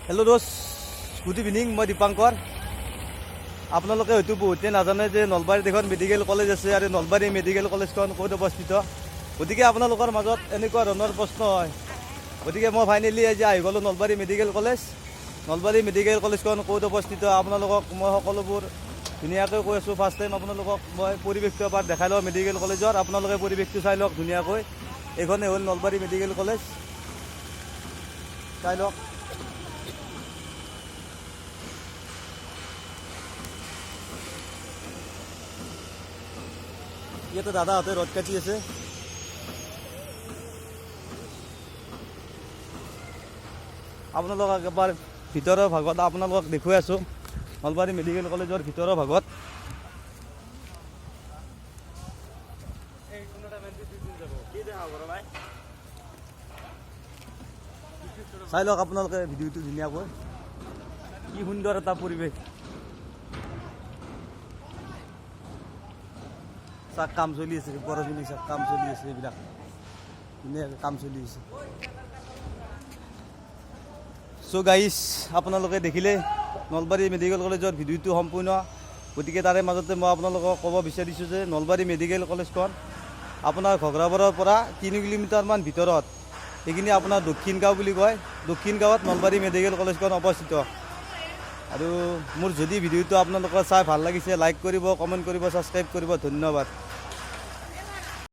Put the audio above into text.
Hello' দোষ, good evening. মই দীপাংকৰ। আপোনালোকে হয়তো বহুতে নাজানে যে নলবাৰীত এখন মেডিকেল কলেজ আছে আৰু নলবাৰী মেডিকেল কলেজখন ক'ত অৱস্থিত। গতিকে আপোনালোকৰ মাজত এনেকুৱা ধৰণৰ প্ৰশ্ন হয়। গতিকে মই ফাইনেলি আজি আহি গ'লোঁ Nalbari medical college. Nalbari medical কলেজখন ক'ত অৱস্থিত আপোনালোকক মই সকলোবোৰ ধুনীয়াকৈ কৈ আছোঁ। ফাৰ্ষ্ট টাইম আপোনালোকক মই পৰিৱেশটো এবাৰ দেখাই লওঁ মেডিকেল কলেজৰ। আপোনালোকে পৰিৱেশটো চাই লওক ধুনীয়াকৈ। এইখনেই হ'ল নলবাৰী মেডিকেল কলেজ, চাই লওক। ইয়াতে দাদাহঁতে ৰদ কাটি আছে। আপোনালোকক এবাৰ ভিতৰৰ ভাগত আপোনালোকক দেখুৱাই আছোঁ নলবাৰী মেডিকেল কলেজৰ ভিতৰৰ ভাগত। চাই লওক আপোনালোকে ভিডিঅ'টো ধুনীয়াকৈ। কি সুন্দৰ এটা পৰিৱেশ। চাক কাম চলি আছে, বৰজনী চাক কাম চলি আছে, এইবিলাক ধুনীয়াকৈ কাম চলি আছে। চ' গাইজ, আপোনালোকে দেখিলে নলবাৰী মেডিকেল কলেজৰ ভিডিঅ'টো সম্পূৰ্ণ। গতিকে তাৰে মাজতে মই আপোনালোকক ক'ব বিচাৰিছোঁ যে নলবাৰী মেডিকেল কলেজখন আপোনাৰ ঘগ্ৰাপাৰাৰ পৰা 3 কিলোমিটাৰমান ভিতৰত, সেইখিনি আপোনাৰ দক্ষিণ গাঁও বুলি কয়। দক্ষিণ গাঁৱত নলবাৰী মেডিকেল কলেজখন অৱস্থিত। আৰু মোৰ যদি ভিডিঅ'টো আপোনালোকৰ চাই ভাল লাগিছে, লাইক কৰিব, কমেণ্ট কৰিব, ছাবস্ক্ৰাইব কৰিব। ধন্যবাদ।